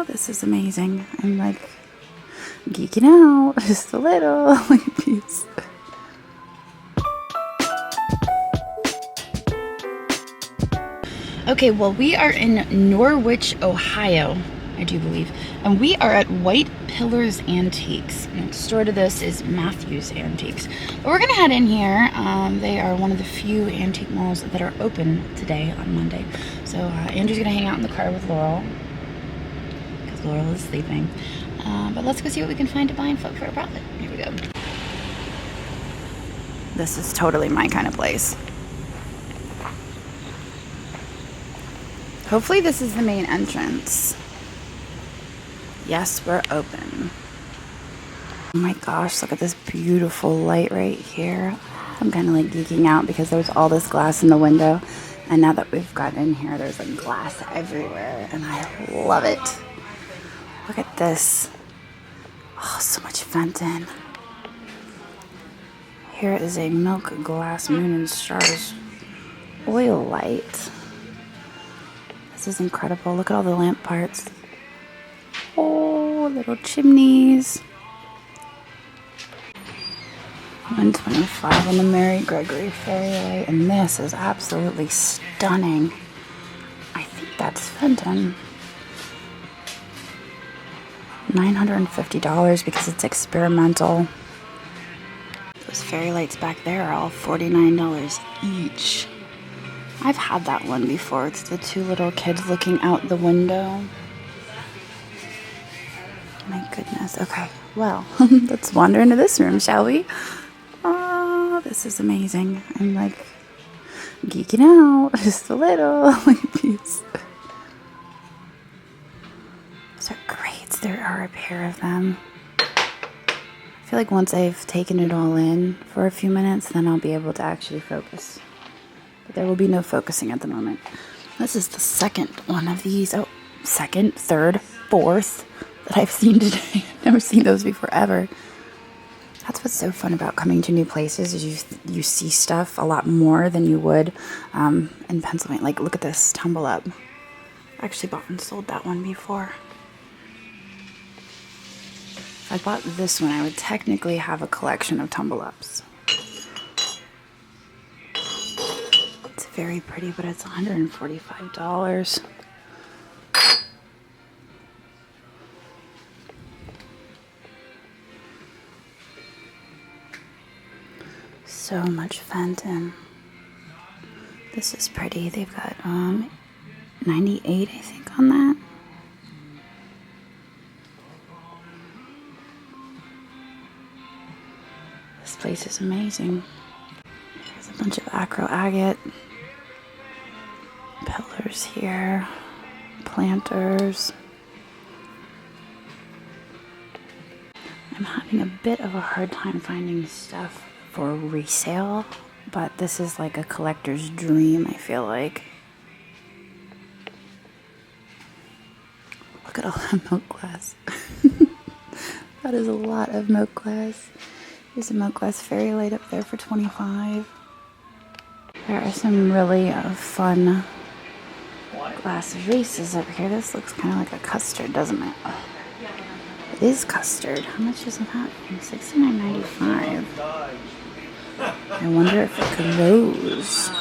This is amazing. I'm like geeking out just a little. Look at these. Okay, well, we are in Norwich, Ohio, I do believe, and we are at White Pillars Antiques. Next door to this is Matthews Antiques. But we're gonna head in here. They are one of the few antique malls that are open today on Monday. So Andrew's gonna hang out in the car with Laurel, because Laurel is sleeping. But let's go see what we can find to buy and flip for a profit. Here we go. This is totally my kind of place. Hopefully this is the main entrance. Yes, we're open. Oh my gosh, look at this beautiful light right here. I'm kind of like geeking out because there's all this glass in the window. And now that we've got in here, there's like glass everywhere. And I love it. Look at this. Oh, so much Fenton. Here is a milk glass moon and stars oil light. This is incredible. Look at all the lamp parts. Oh, little chimneys. $125 on the Mary Gregory fairy light. And this is absolutely stunning. I think that's Fenton. $950 because it's experimental. Those fairy lights back there are all $49 each. I've had that one before. It's the two little kids looking out the window. My goodness. Okay, well, let's wander into this room, shall we? Oh, this is amazing. I'm like geeking out just a little. Look at these. Those are great. There are a pair of them. I feel like once I've taken it all in for a few minutes, then I'll be able to actually focus. But there will be no focusing at the moment. This is the second one of these. Oh, second, third, fourth that I've seen today. I've never seen those before, ever. That's what's so fun about coming to new places is you see stuff a lot more than you would in Pennsylvania. Like, look at this tumble up. I actually bought and sold that one before. If I bought this one, I would technically have a collection of tumble ups. It's very pretty, but it's $145. So much Fenton. This is pretty. They've got 98, I think, on that. This place is amazing. There's a bunch of acro agate pillars here, planters. I'm having a bit of a hard time finding stuff for resale, but this is like a collector's dream, I feel like. Look at all that milk glass. That is a lot of milk glass. There's a milk glass fairy light up there for $25. There are some really fun glass vases up here. This looks kind of like a custard, doesn't it? It is custard. How much is that? $69.95. I wonder if it glows.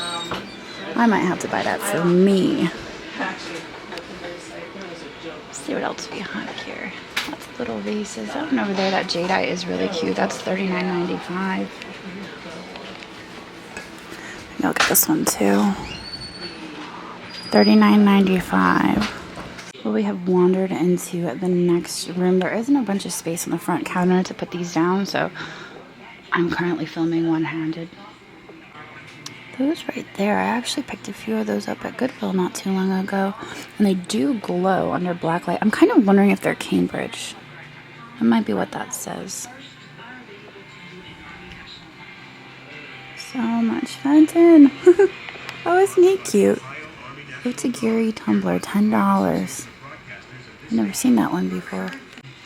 I might have to buy that for me. Let's see what else we have here. Lots of little vases. That one over there, that jadeite is really cute. That's $39.95. Maybe I'll get this one too. $39.95. Well, we have wandered into the next room. There isn't a bunch of space on the front counter to put these down, so I'm currently filming one-handed. Those right there, I actually picked a few of those up at Goodwill not too long ago, and they do glow under black light. I'm kind of wondering if they're Cambridge. That might be what that says. So much Fenton. Oh, isn't he cute? Otagiri tumbler, $10. I've never seen that one before.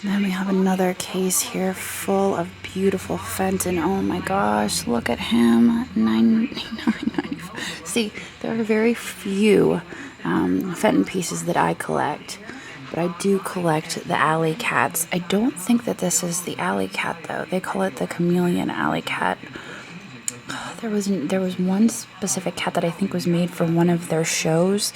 And then we have another case here full of beautiful Fenton. Oh my gosh, look at him. $99.95. See, there are very few Fenton pieces that I collect. but I do collect the alley cats. I don't think that this is the alley cat though. They call it the chameleon alley cat. There was one specific cat that I think was made for one of their shows,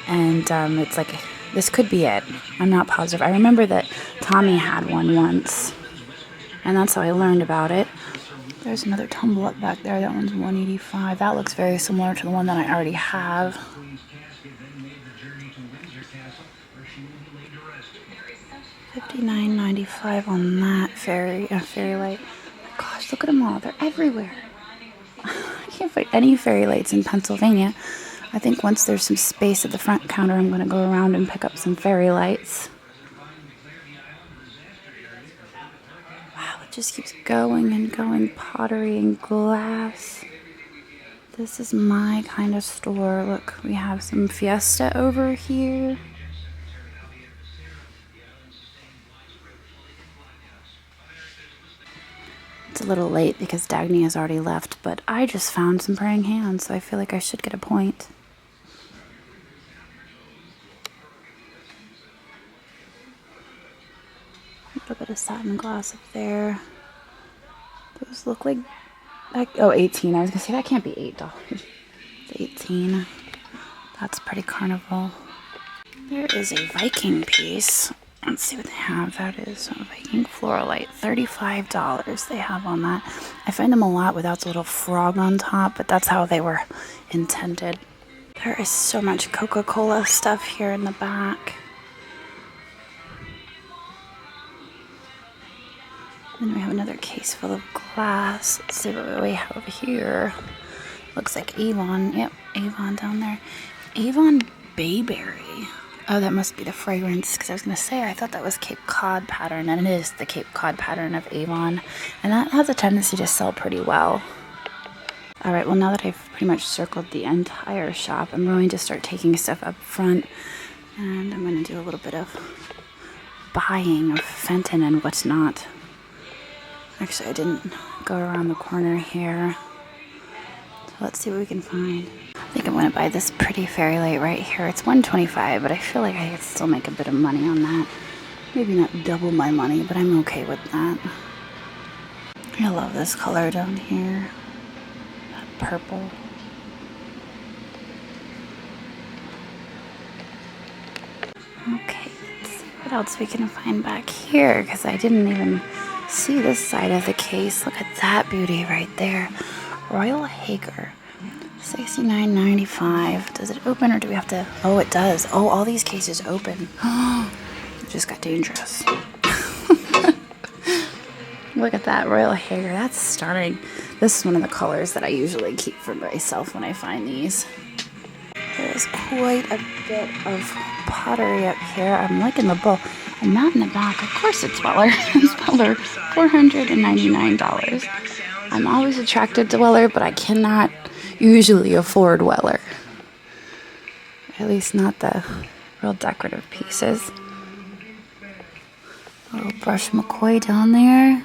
and it's like, this could be it. I'm not positive. I remember that Tommy had one once, and that's how I learned about it. There's another tumble up back there. That one's $185. That looks very similar to the one that I already have. $59.95 on that fairy light. Oh my gosh, look at them all. They're everywhere. I can't find any fairy lights in Pennsylvania. I think once there's some space at the front counter, I'm going to go around and pick up some fairy lights. Wow, it just keeps going and going. Pottery and glass. This is my kind of store. Look, we have some Fiesta over here. It's a little late because Dagny has already left, but I just found some praying hands, so I feel like I should get a point. A little bit of satin glass up there. Those look like, oh, 18. I was gonna say that can't be $8. It's 18. That's pretty carnival. There is a Viking piece. Let's see what they have. That is a Viking floral light. $35 they have on that. I find them a lot without the little frog on top, but that's how they were intended. There is so much Coca-Cola stuff here in the back. Then we have another case full of glass. Let's see what we have here. Looks like Avon. Yep, Avon down there. Avon Bayberry. Oh, that must be the fragrance, because I was going to say, I thought that was Cape Cod pattern, and it is the Cape Cod pattern of Avon, and that has a tendency to sell pretty well. Alright, well, now that I've pretty much circled the entire shop, I'm going to start taking stuff up front, and I'm going to do a little bit of buying of Fenton and whatnot. Actually, I didn't go around the corner here, so let's see what we can find. I think I'm going to buy this pretty fairy light right here. It's $125, but I feel like I could still make a bit of money on that. Maybe not double my money, but I'm okay with that. I love this color down here. That purple. Okay, let's see what else we can find back here, because I didn't even see this side of the case. Look at that beauty right there. Royal Hager. $69.95. Does it open or do we have to? Oh, it does. Oh, all these cases open. It just got dangerous. Look at that Royal Hager. That's stunning. This is one of the colors that I usually keep for myself when I find these. There's quite a bit of pottery up here. I'm liking the bowl. And that in the back, of course it's Weller. It's Weller. $499. I'm always attracted to Weller, but I cannot usually afford Weller. At least not the real decorative pieces. A little brush McCoy down there.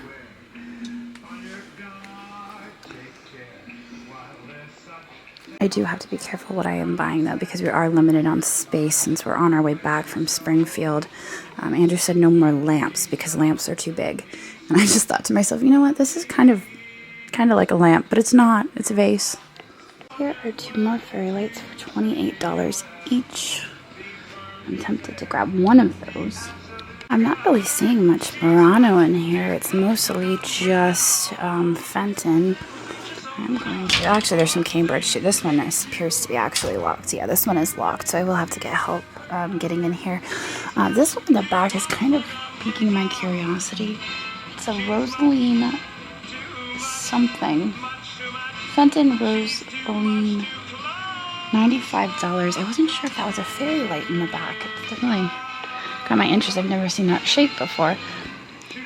I do have to be careful what I am buying though, because we are limited on space since we're on our way back from Springfield. Andrew said no more lamps because lamps are too big. And I just thought to myself, you know what, this is kind of like a lamp, but it's not. It's a vase. Here are two more fairy lights for $28 each. I'm tempted to grab one of those. I'm not really seeing much Murano in here. It's mostly just Fenton. I'm going to... Actually, there's some Cambridge too. This one appears to be actually locked. Yeah, this one is locked, so I will have to get help getting in here. This one in the back is kind of piquing my curiosity. It's a Rosaline something. Fenton Rosaline, $95. I wasn't sure if that was a fairy light in the back. It definitely got my interest. I've never seen that shape before.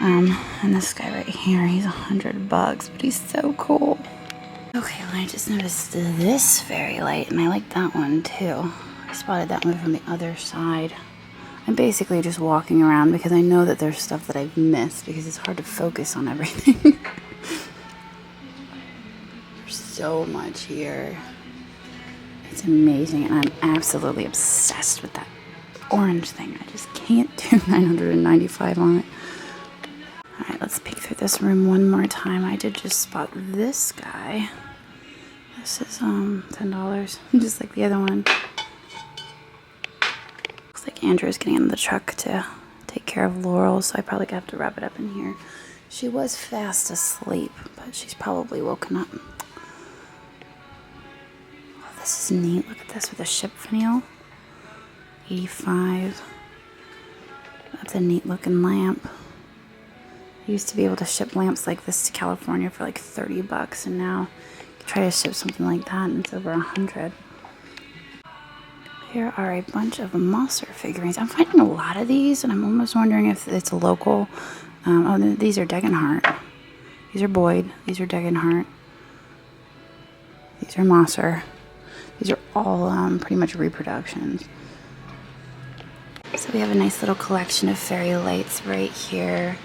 And this guy right here, he's $100, but he's so cool. Okay, well, I just noticed this fairy light, and I like that one too. I spotted that one from the other side. I'm basically just walking around because I know that there's stuff that I've missed because it's hard to focus on everything. So much here. It's amazing, and I'm absolutely obsessed with that orange thing. I just can't. can't do 995 on it. Alright, let's peek through this room one more time. I did just spot this guy. This is $10, just like the other one. Looks like Andrew's getting in the truck to take care of Laurel, so I probably have to wrap it up in here. She was fast asleep, but she's probably woken up. Oh, this is neat. Look at this with a ship finial. 85. That's a neat looking lamp. I used to be able to ship lamps like this to California for like 30 bucks, and now you try to ship something like that and it's over 100. Here are a bunch of Mosser figurines. I'm finding a lot of these, and I'm almost wondering if it's a local. Oh, these are Degenhart. These are Boyd. These are Degenhart. These are Mosser. These are all pretty much reproductions. So we have a nice little collection of fairy lights right here.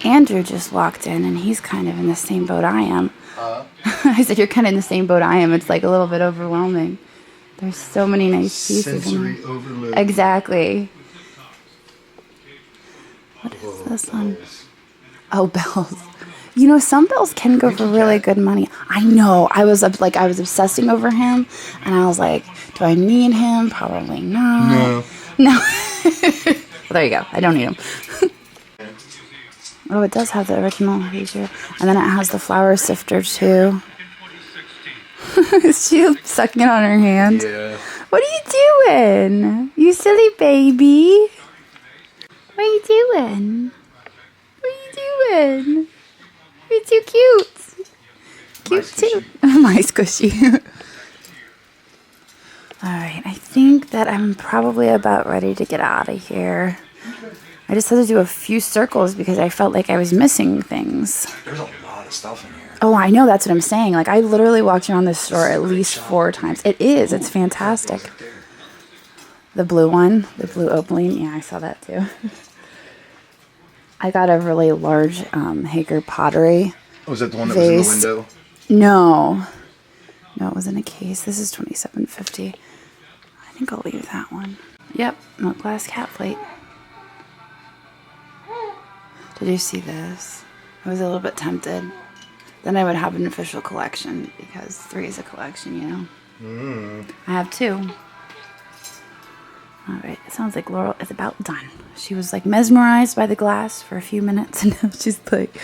Andrew just walked in, and he's kind of in the same boat I am. I said, you're kind of in the same boat I am. It's like a little bit overwhelming. There's so many nice pieces. Sensory overload. Exactly. What is this one? Oh, bells. You know, some bells can go for really good money. I know. I was obsessing over him, and I was like, do I need him? Probably not. No. Well, there you go. I don't need him. Oh, it does have the original feature. And then it has the flour sifter, too. Is she sucking it on her hand? Yeah. What are you doing? You silly baby. What are you doing? What are you doing? You're too cute. Cute too. My squishy. Alright, I think that I'm probably about ready to get out of here. I just had to do a few circles because I felt like I was missing things. There's a lot of stuff in here. Oh, I know. That's what I'm saying. Like, I literally walked around this store at least 4 times. It is. It's fantastic. The blue one. The blue opaline. Yeah, I saw that too. I got a really large Hager pottery. Oh, is that the one that was in the window? No. No, it was in a case. This is $27.50. I think I'll leave that one. Yep. Milk glass cat plate. Did you see this? I was a little bit tempted. Then I would have an official collection because 3 is a collection, you know. I have 2. All right, it sounds like Laurel is about done. She was like mesmerized by the glass for a few minutes, and now she's like,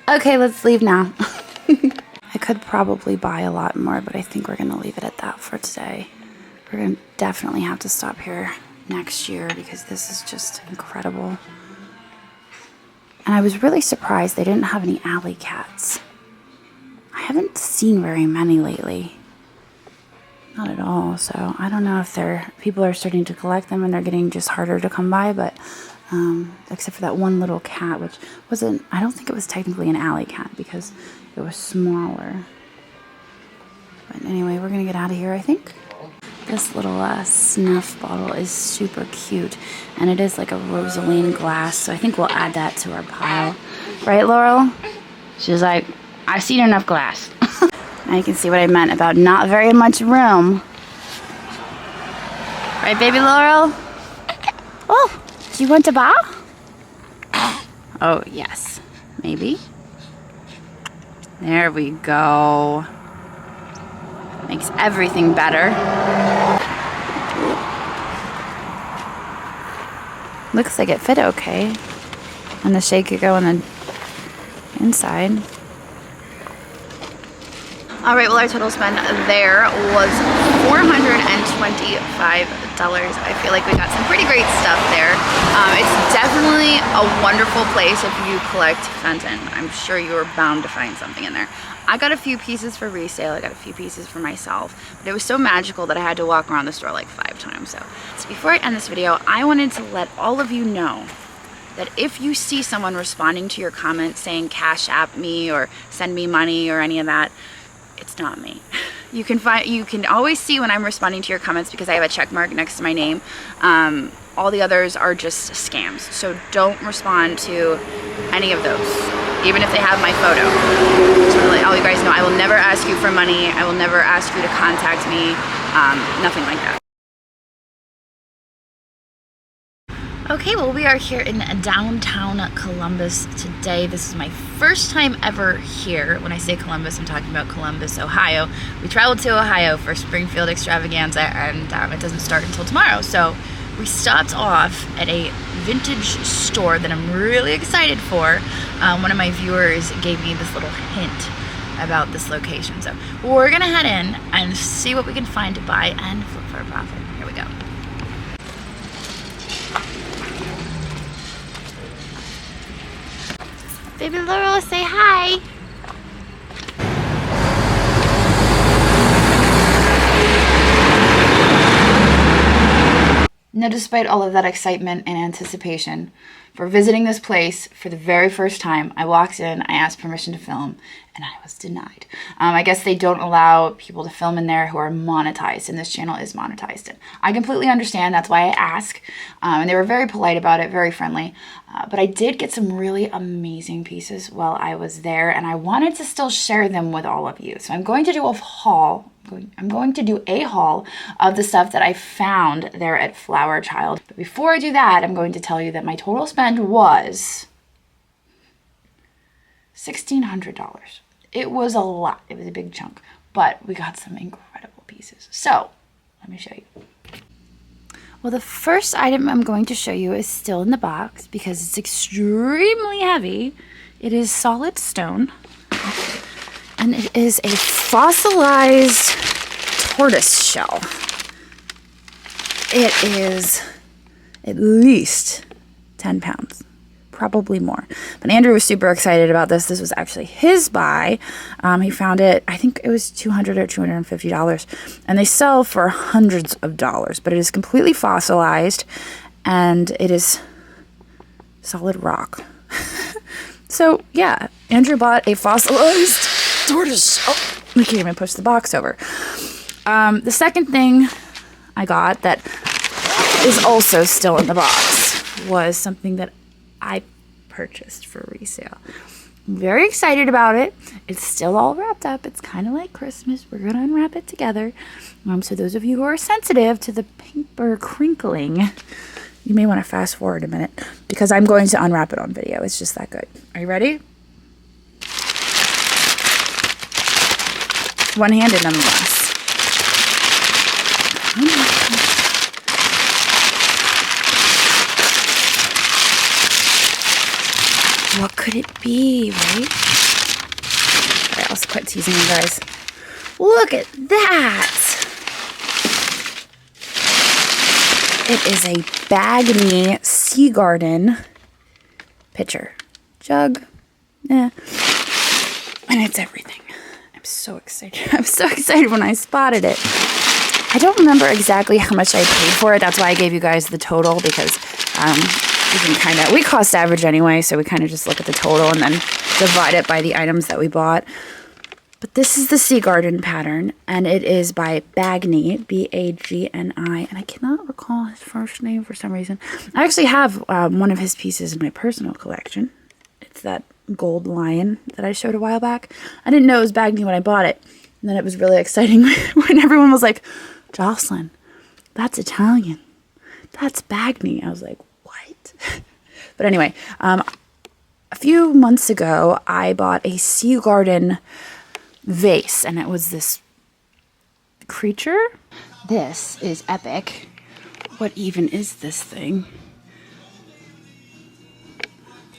okay, let's leave now. I could probably buy a lot more, but I think we're going to leave it at that for today. We're going to definitely have to stop here next year because this is just incredible. And I was really surprised they didn't have any alley cats. I haven't seen very many lately. Not at all. So I don't know if people are starting to collect them and they're getting just harder to come by, but except for that one little cat, which wasn't, I don't think it was technically an alley cat because it was smaller. But anyway, we're going to get out of here, I think. This little snuff bottle is super cute, and it is like a Reselling glass, so I think we'll add that to our pile. Right, Laurel? She's like, I've seen enough glass. Now you can see what I meant about not very much room. Right, baby Laurel? Oh, do you want to buy? Oh, yes. Maybe. There we go. Makes everything better. Looks like it fit okay. And the shade could go on the inside. Alright, well our total spend there was $425. I feel like we got some pretty great stuff there. It's definitely a wonderful place if you collect Fenton. I'm sure you're bound to find something in there. I got a few pieces for resale, I got a few pieces for myself, but it was so magical that I had to walk around the store like 5 times. So before I end this video, I wanted to let all of you know that if you see someone responding to your comment saying cash app me or send me money or any of that, it's not me. You can always see when I'm responding to your comments because I have a check mark next to my name. All the others are just scams. So don't respond to any of those, even if they have my photo. Just want to let all you guys know, I will never ask you for money. I will never ask you to contact me. Nothing like that. Okay, well, we are here in downtown Columbus today. This is my first time ever here. When I say Columbus, I'm talking about Columbus, Ohio. We traveled to Ohio for Springfield Extravaganza, and it doesn't start until tomorrow. So we stopped off at a vintage store that I'm really excited for. One of my viewers gave me this little hint about this location. So we're gonna head in and see what we can find to buy and flip for a profit. Here we go. Baby Laurel, say hi. Now, despite all of that excitement and anticipation for visiting this place for the very first time, I walked in, I asked permission to film, and I was denied. I guess they don't allow people to film in there who are monetized, and this channel is monetized. And I completely understand, that's why I ask. And they were very polite about it, very friendly. But I did get some really amazing pieces while I was there, and I wanted to still share them with all of you. So I'm going to do a haul. I'm going to do a haul of the stuff that I found there at Flower Child. But before I do that, I'm going to tell you that my total spend was $1,600. It was a lot. It was a big chunk, but we got some incredible pieces. So let me show you. Well, the first item I'm going to show you is still in the box because it's extremely heavy. It is solid stone. And it is a fossilized tortoise shell. It is at least 10 pounds, probably more. But Andrew was super excited about this. This was actually his buy. He found it, I think it was $200 or $250. And they sell for hundreds of dollars. But it is completely fossilized and it is solid rock. So yeah, Andrew bought a fossilized tortoise. Oh, we can't even push the box over. The second thing I got that is also still in the box was something that I purchased for resale. I'm very excited about it. It's still all wrapped up. It's kind of like Christmas. We're going to unwrap it together. So those of you who are sensitive to the paper crinkling, you may want to fast forward a minute because I'm going to unwrap it on video. It's just that good. Are you ready? One-handed nonetheless. What could it be, right? Alright, I'll quit teasing you guys. Look at that! It is a Bagney Sea Garden pitcher. Jug. And it's everything. I'm so excited. I'm so excited when I spotted it. I don't remember exactly how much I paid for it. That's why I gave you guys the total because we cost average anyway, so we kind of just look at the total and then divide it by the items that we bought. But this is the Sea Garden pattern, and it is by Bagney, B-A-G-N-I, and I cannot recall his first name for some reason. I actually have one of his pieces in my personal collection. It's that gold lion that I showed a while back. I didn't know it was Bagney when I bought it, and then it was really exciting when everyone was like, Jocelyn, that's Italian. That's Bagney. I was like, what? But anyway, a few months ago, I bought a Sea Garden vase, and it was this creature. This is epic. What even is this thing?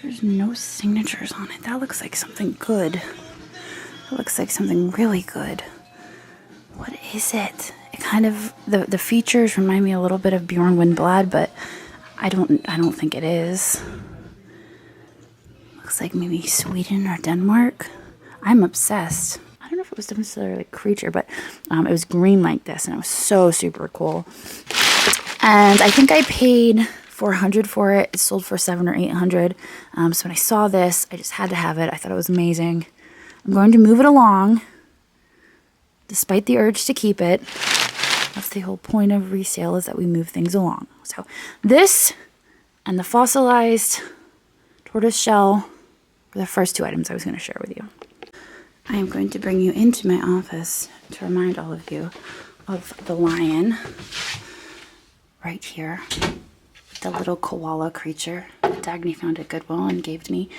There's no signatures on it. That looks like something good. It looks like something really good. What is it? It kind of, the features remind me a little bit of Bjorn Windblad, but I don't think it is. Looks like maybe Sweden or Denmark. I'm obsessed. I don't know if it was necessarily a creature, but it was green like this, and it was so super cool. And I think I paid $400 for it. It sold for $700 or $800. So when I saw this, I just had to have it. I thought it was amazing. I'm going to move it along, despite the urge to keep it. That's the whole point of resale, is that we move things along. So this and the fossilized tortoise shell were the first two items I was going to share with you. I am going to bring you into my office to remind all of you of the lion right here. the little koala creature that Dagny found at Goodwill and gave to me.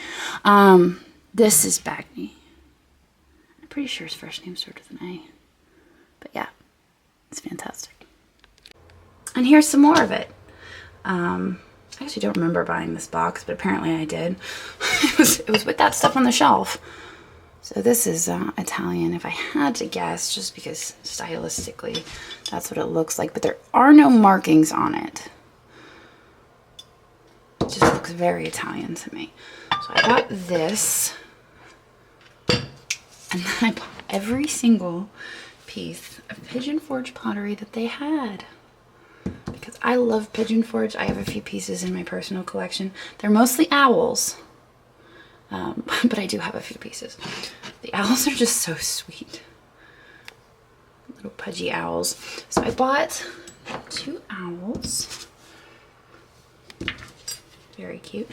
This is Bagny. I'm pretty sure his first name starts with an A. But yeah, it's fantastic. And here's some more of it. I actually don't remember buying this box, but apparently I did. It was with that stuff on the shelf. So this is Italian, if I had to guess, just because stylistically that's what it looks like. But there are no markings on it. It just looks very Italian to me. So I got this. And then I bought every single piece of Pigeon Forge pottery that they had. Because I love Pigeon Forge. I have a few pieces in my personal collection. They're mostly owls. But I do have a few pieces. The owls are just so sweet. Little pudgy owls. So I bought 2 owls. Very cute.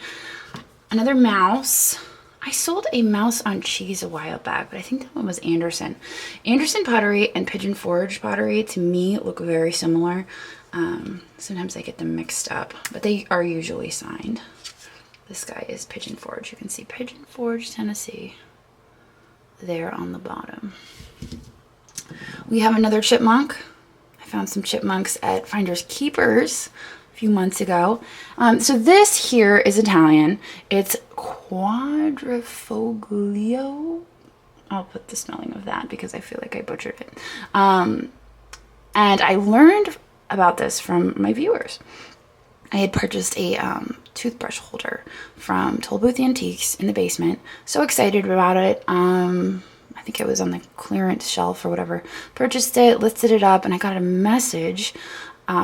Another mouse. I sold a mouse on cheese a while back, but I think that one was Anderson. Anderson pottery and Pigeon Forge pottery to me look very similar. Sometimes I get them mixed up, but they are usually signed. This guy is Pigeon Forge. You can see Pigeon Forge, Tennessee there on the bottom. We have another chipmunk. I found some chipmunks at Finders Keepers a few months ago. So this here is Italian. It's Quadrifoglio. I'll put the spelling of that because I feel like I butchered it. And I learned about this from my viewers. I had purchased a toothbrush holder from Tollbooth Antiques in the basement. So excited about it. I think it was on the clearance shelf or whatever. Purchased it, listed it up, and I got a message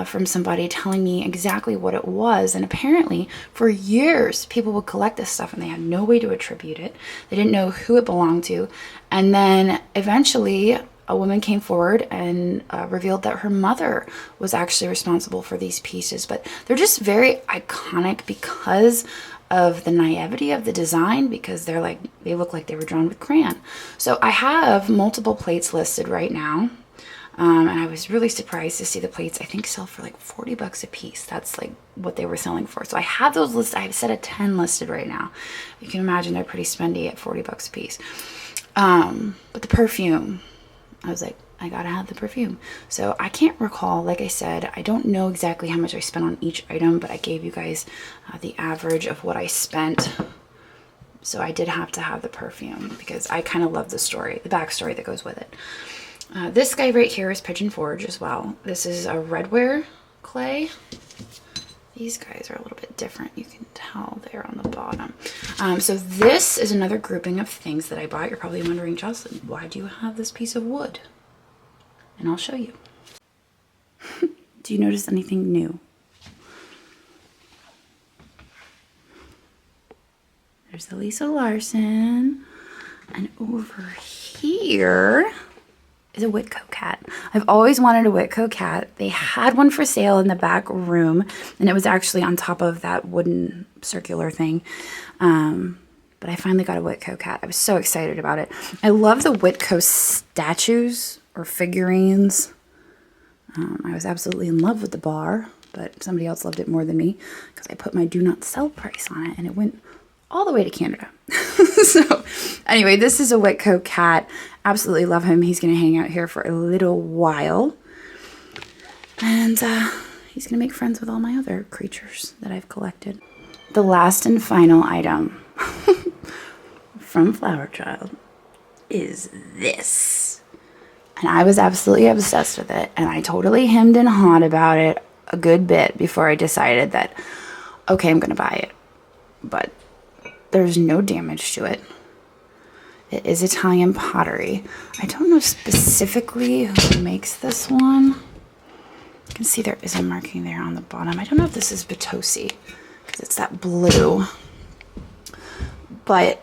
from somebody telling me exactly what it was. And apparently, for years, people would collect this stuff and they had no way to attribute it. They didn't know who it belonged to. And then eventually, a woman came forward and revealed that her mother was actually responsible for these pieces. But they're just very iconic because of the naivety of the design, because they look like they were drawn with crayon. So I have multiple plates listed right now. And I was really surprised to see the plates, I think, sell for like $40 a piece. That's like what they were selling for. So I have those listed. I have a set of 10 listed right now. You can imagine they're pretty spendy at $40 a piece. But the perfume, I was like, I gotta have the perfume. So I can't recall, like I said, I don't know exactly how much I spent on each item, but I gave you guys the average of what I spent. So I did have to have the perfume because I kind of love the story, the backstory that goes with it. This guy right here is Pigeon Forge as well. This is a redware clay. These guys are a little bit different. You can tell there on the bottom. So this is another grouping of things that I bought. You're probably wondering, Jocelyn, why do you have this piece of wood? And I'll show you. Do you notice anything new? There's the Lisa Larson. And over here is a Whitco cat. I've always wanted a Whitco cat. They had one for sale in the back room, and it was actually on top of that wooden circular thing. But I finally got a Whitco cat. I was so excited about it. I love the Whitco statues or figurines. I was absolutely in love with the bar, but somebody else loved it more than me because I put my do not sell price on it, and it went all the way to Canada. So anyway, this is a Whitco cat. Absolutely love him. He's going to hang out here for a little while. And he's going to make friends with all my other creatures that I've collected. The last and final item from Flower Child is this. And I was absolutely obsessed with it. And I totally hemmed and hawed about it a good bit before I decided that, okay, I'm going to buy it. But there's no damage to it. It is Italian pottery. I don't know specifically who makes this one. You can see there is a marking there on the bottom. I don't know if this is Vitosi because it's that blue. But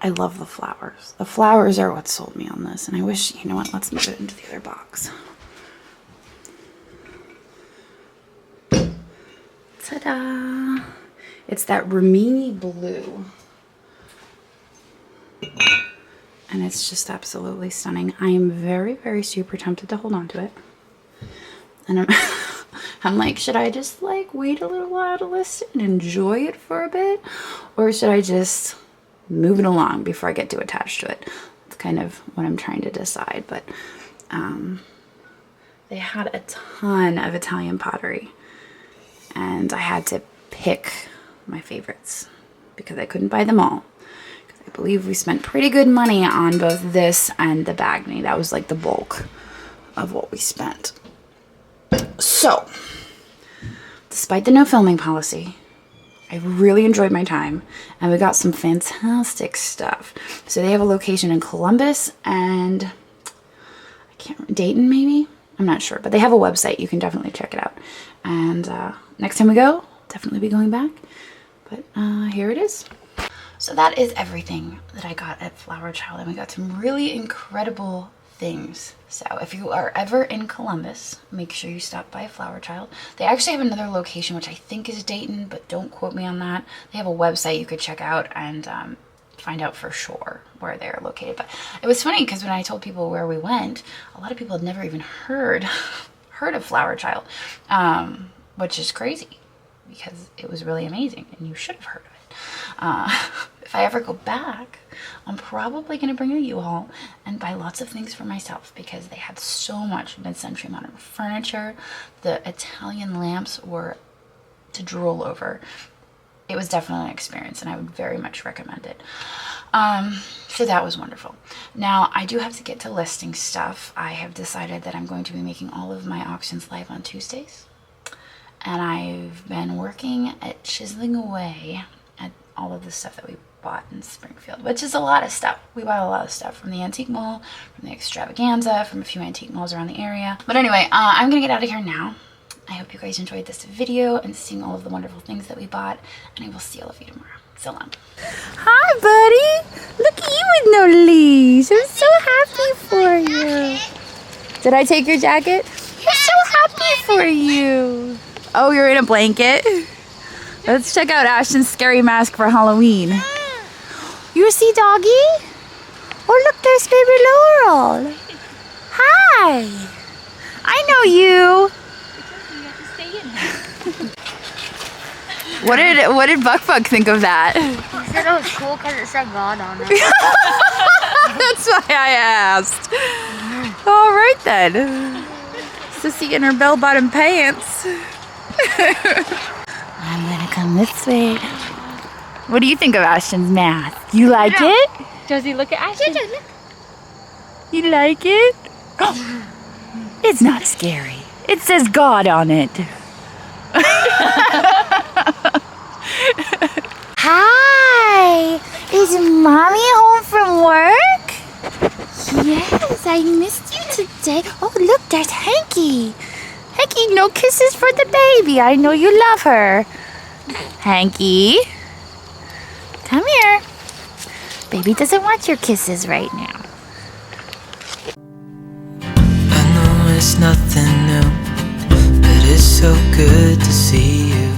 I love the flowers. The flowers are what sold me on this. And I wish, you know what, let's move it into the other box. Ta-da! It's that Rimini blue. And it's just absolutely stunning. I am very, very super tempted to hold on to it. And I'm I'm like, should I just like wait a little while to list it and enjoy it for a bit? Or should I just move it along before I get too attached to it? It's kind of what I'm trying to decide. But they had a ton of Italian pottery, and I had to pick my favorites because I couldn't buy them all. I believe we spent pretty good money on both this and the Bagni. That was like the bulk of what we spent. So, despite the no filming policy, I really enjoyed my time, and we got some fantastic stuff. So they have a location in Columbus and I can't remember, Dayton maybe? I'm not sure, but they have a website. You can definitely check it out. And next time we go, definitely be going back. But here it is. So that is everything that I got at Flower Child, and we got some really incredible things. So if you are ever in Columbus, make sure you stop by Flower Child. They actually have another location, which I think is Dayton, but don't quote me on that. They have a website you could check out and find out for sure where they're located. But it was funny because when I told people where we went, a lot of people had never even heard of Flower Child, which is crazy because it was really amazing and you should have heard of it. If I ever go back, I'm probably going to bring a U-Haul and buy lots of things for myself because they had so much mid-century modern furniture. The Italian lamps were to drool over. It was definitely an experience, and I would very much recommend it. So that was wonderful. Now, I do have to get to listing stuff. I have decided that I'm going to be making all of my auctions live on Tuesdays. And I've been working at chiseling away at all of the stuff that we bought in Springfield, which is a lot of stuff. We bought a lot of stuff from the antique mall, from the extravaganza, from a few antique malls around the area. But anyway, I'm gonna get out of here now. I hope you guys enjoyed this video and seeing all of the wonderful things that we bought, and I will see all of you tomorrow. So long. Hi, buddy. Look at you with no leash. I'm so happy for you. Did I take your jacket? I'm so happy for you. Oh, you're in a blanket? Let's check out Ashton's scary mask for Halloween. You see doggy? Oh, look, there's baby Laurel. Hi. I know you. What did Buck think of that? He said it was cool because it said God on it. That's why I asked. All right then. Sissy in her bell-bottom pants. I'm gonna come this way. What do you think of Ashton's mask? You like it? Josie, look at Ashton. You like it? Oh, it's not scary. It says God on it. Hi! Is Mommy home from work? Yes, I missed you today. Oh, look, there's Hanky. Hanky, no kisses for the baby. I know you love her. Hanky, come here. Baby doesn't want your kisses right now. I know it's nothing new, but it's so good to see you.